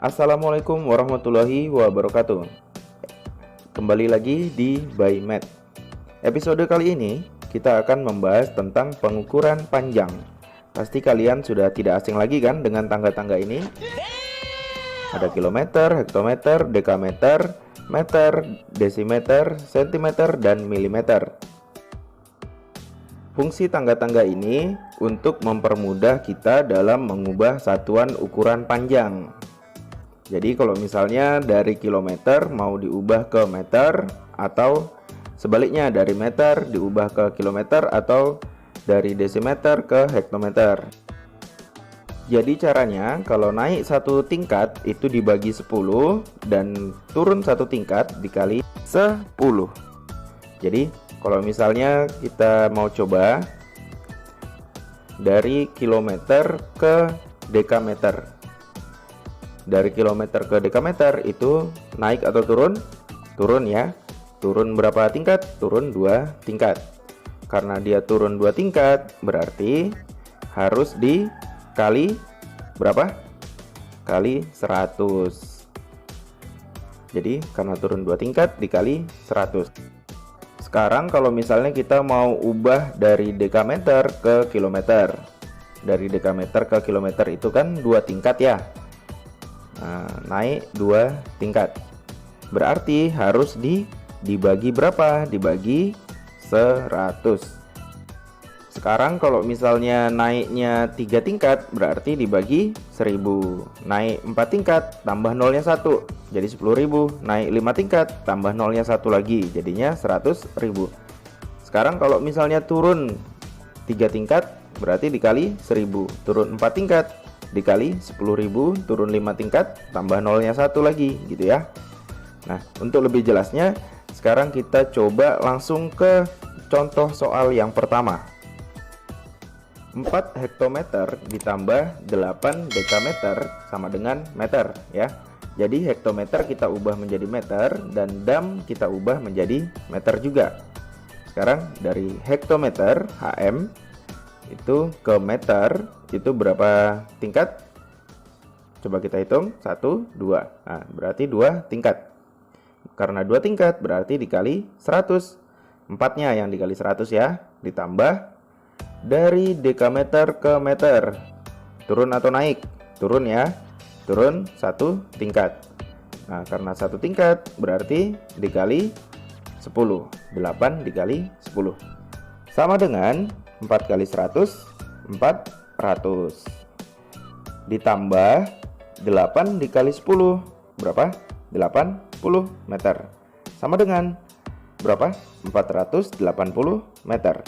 Assalamualaikum warahmatullahi wabarakatuh. Kembali lagi di By Math. Episode kali ini kita akan membahas tentang pengukuran panjang. Pasti kalian sudah tidak asing lagi kan dengan tangga-tangga ini? Ada kilometer, hektometer, dekameter, meter, desimeter, sentimeter, dan milimeter. Fungsi tangga-tangga ini untuk mempermudah kita dalam mengubah satuan ukuran panjang. Jadi kalau misalnya dari kilometer mau diubah ke meter, atau sebaliknya dari meter diubah ke kilometer, atau dari desimeter ke hektometer. Jadi caranya kalau naik satu tingkat itu dibagi 10 dan turun satu tingkat dikali 10. Jadi kalau misalnya kita mau coba dari kilometer ke dekameter. Dari kilometer ke dekameter itu naik atau turun? Turun ya. Turun berapa tingkat? Turun 2 tingkat. Karena dia turun 2 tingkat berarti harus dikali berapa? Kali 100. Jadi karena turun 2 tingkat dikali 100. Sekarang kalau misalnya kita mau ubah dari dekameter ke kilometer. Dari dekameter ke kilometer itu kan 2 tingkat ya. Nah, naik 2 tingkat. Berarti harus dibagi berapa? Dibagi 100. Sekarang kalau misalnya naiknya 3 tingkat berarti dibagi 1000. Naik 4 tingkat tambah nolnya 1 jadi 10.000. Naik 5 tingkat tambah nolnya 1 lagi jadinya 100.000. Sekarang kalau misalnya turun 3 tingkat berarti dikali 1000. Turun 4 tingkat dikali 10.000. Turun 5 tingkat tambah nolnya 1 lagi gitu ya. Nah, untuk lebih jelasnya sekarang kita coba langsung ke contoh soal yang pertama. 4 hektometer ditambah 8 dekameter sama dengan meter ya. Jadi hektometer kita ubah menjadi meter dan dam kita ubah menjadi meter juga. Sekarang dari hektometer HM itu ke meter itu berapa tingkat? Coba kita hitung 1, 2. Nah, berarti 2 tingkat. Karena 2 tingkat berarti dikali 100. 4-nya yang dikali 100 ya. Ditambah dari dekameter ke meter. Turun atau naik? Turun ya. Turun 1 tingkat. Nah, karena 1 tingkat berarti dikali 10. 8 dikali 10. Sama dengan 4 kali 100, 400. Ditambah 8 dikali 10. Berapa? 80 meter. Sama dengan berapa? 480 meter.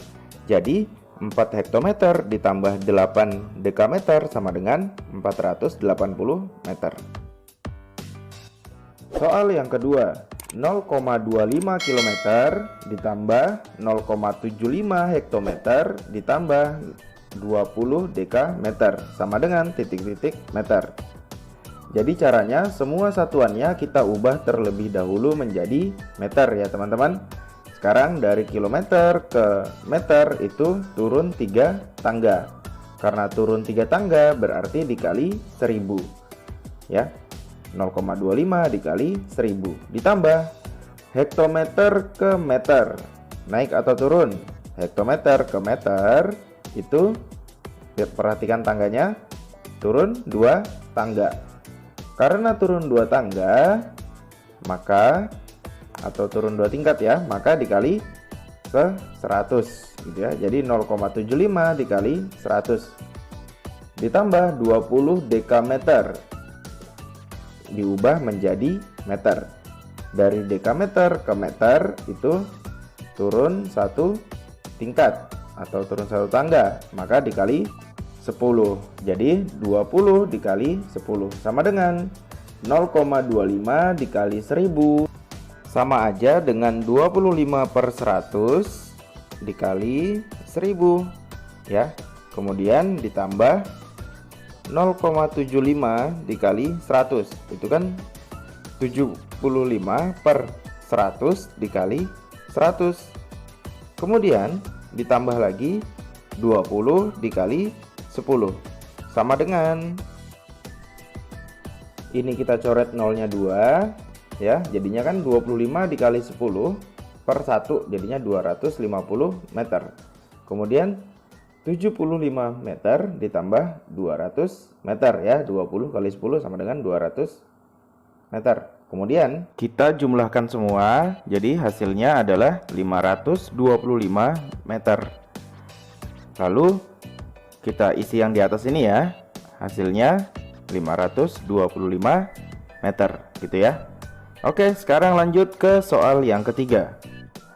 Jadi 4 hektometer ditambah 8 dekameter sama dengan 480 meter. Soal yang kedua, 0,25 km ditambah 0,75 hektometer ditambah 20 dekameter sama dengan titik-titik meter. Jadi caranya semua satuannya kita ubah terlebih dahulu menjadi meter ya teman-teman. Sekarang dari kilometer ke meter itu turun 3 tangga. Karena turun 3 tangga berarti dikali 1000 ya. 0,25 dikali 1000 ditambah hektometer ke meter. Naik atau turun? Hektometer ke meter itu perhatikan tangganya turun 2 tangga. Karena turun 2 tangga maka atau turun 2 tingkat ya, maka dikali 100 gitu ya. Jadi 0,75 dikali 100 ditambah 20 dekameter diubah menjadi meter. Dari dekameter ke meter itu turun 1 tingkat atau turun 1 tangga, maka dikali 10. Jadi 20 dikali 10 sama dengan 0,25 dikali 1000. Sama aja dengan 25 per 100 dikali 1000 ya. Kemudian ditambah 0,75 dikali 100. Itu kan 75 per 100 dikali 100. Kemudian ditambah lagi 20 dikali 10 sama dengan Ini kita coret nolnya 2 ya, jadinya kan 25 dikali 10 per 1, jadinya 250 meter. Kemudian 75 meter ditambah 200 meter ya, 20 kali 10 sama dengan 200 meter. Kemudian kita jumlahkan semua, jadi hasilnya adalah 525 meter. Lalu kita isi yang di atas ini ya, hasilnya 525 meter gitu ya. Oke, sekarang lanjut ke soal yang ketiga.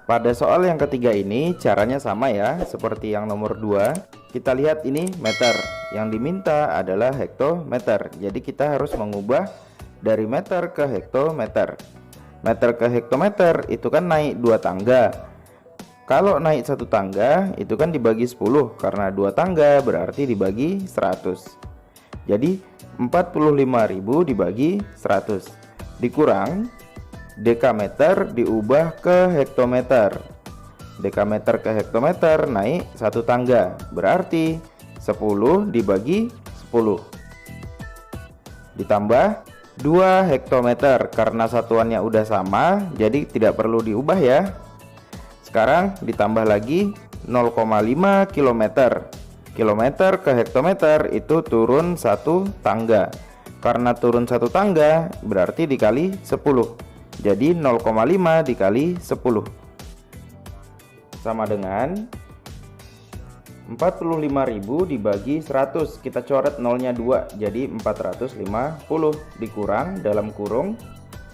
Pada soal yang ketiga ini caranya sama ya, seperti yang nomor 2. Kita lihat ini meter, yang diminta adalah hektometer. Jadi kita harus mengubah dari meter ke hektometer. Meter ke hektometer itu kan naik 2 tangga. Kalau naik 1 tangga itu kan dibagi 10, karena 2 tangga berarti dibagi 100. Jadi 45.000 dibagi 100 dikurang dekameter diubah ke hektometer. Dekameter ke hektometer naik 1 tangga, berarti 10 dibagi 10 ditambah 2 hektometer. Karena satuannya udah sama, jadi tidak perlu diubah ya. Sekarang ditambah lagi 0,5 kilometer. Kilometer ke hektometer itu turun 1 tangga. Karena turun 1 tangga berarti dikali 10. Jadi 0,5 dikali 10 sama dengan 45.000 dibagi 100. Kita coret nolnya 2, jadi 450 dikurang dalam kurung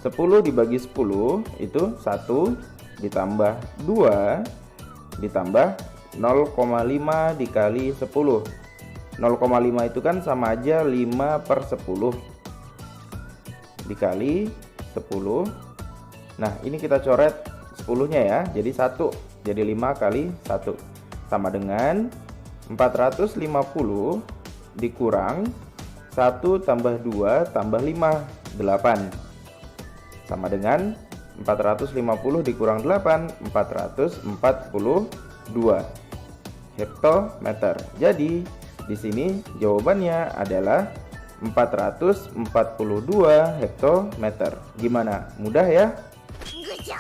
10 dibagi 10 itu 1 ditambah 2 ditambah 0,5 dikali 10. 0,5 itu kan sama aja 5 per 10 dikali 10. Nah ini kita coret 10 nya ya, jadi 1, jadi 5 kali 1 sama dengan 450 dikurang 1 tambah 2 tambah 5, 8 sama dengan 450 dikurang 8, 442 hektometer. Jadi di sini jawabannya adalah 442 hektometer. Gimana? Mudah ya?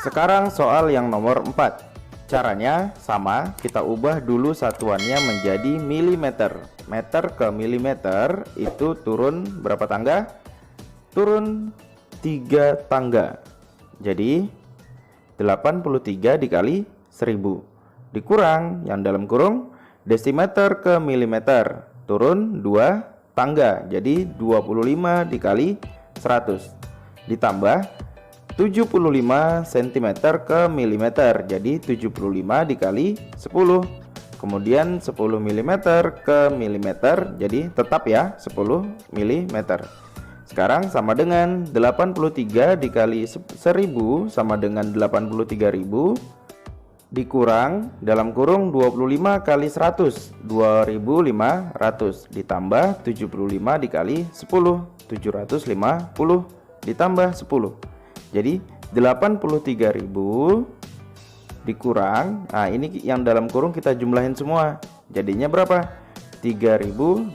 Sekarang soal yang nomor 4. Caranya sama, kita ubah dulu satuannya menjadi milimeter. Meter ke milimeter itu turun berapa tangga? Turun 3 tangga. Jadi 83 dikali 1000 dikurang yang dalam kurung desimeter ke milimeter, turun 2 tangga, jadi 25 dikali 100 ditambah 75 cm ke milimeter, jadi 75 dikali 10. Kemudian 10 mm ke milimeter, jadi tetap ya 10 mm. Sekarang sama dengan 83 dikali 1000 sama dengan 83.000 dikurang dalam kurung 25 kali 100, 2500 ditambah 75 dikali 10, 750 ditambah 10. Jadi 83.000 dikurang, nah ini yang dalam kurung kita jumlahin semua. Jadinya berapa? 3.260.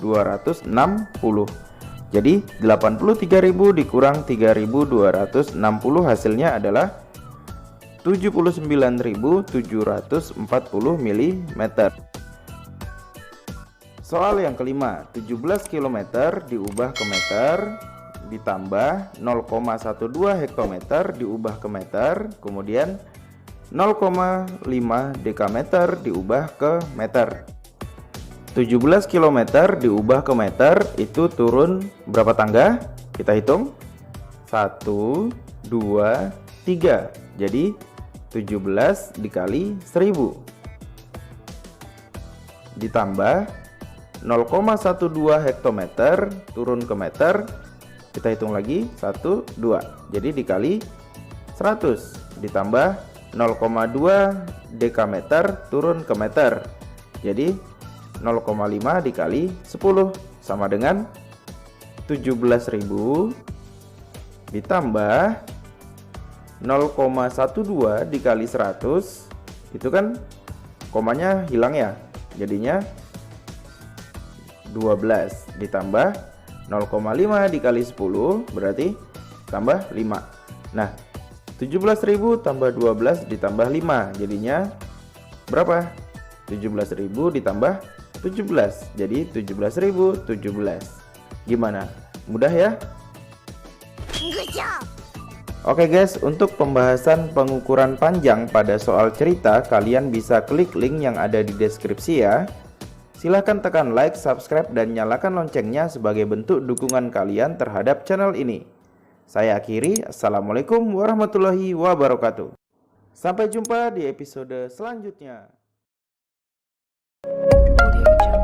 Jadi 83.000 dikurang 3.260 hasilnya adalah 79.740 mm. Soal yang kelima, 17 km diubah ke meter ditambah 0,12 hektometer diubah ke meter, kemudian 0,5 dekameter diubah ke meter. 17 km diubah ke meter itu turun berapa tangga? Kita hitung 1, 2, 3. Jadi 17 dikali 1000 ditambah 0,12 hektometer turun ke meter, kita hitung lagi 1, 2, jadi dikali 100 ditambah 0,2 dekameter turun ke meter, jadi 0,5 dikali 10 sama dengan 17.000 ditambah 0,12 dikali 100, itu kan komanya hilang ya, jadinya 12 ditambah 0,5 dikali 10 berarti tambah 5. Nah, 17.000 tambah 12 ditambah 5 jadinya berapa? 17.000 ditambah 17, jadi 17.017. Gimana? Mudah ya? Oke guys, untuk pembahasan pengukuran panjang pada soal cerita, kalian bisa klik link yang ada di deskripsi ya. Silahkan tekan like, subscribe, dan nyalakan loncengnya sebagai bentuk dukungan kalian terhadap channel ini. Saya akhiri, Assalamualaikum warahmatullahi wabarakatuh. Sampai jumpa di episode selanjutnya. Audio Jungle.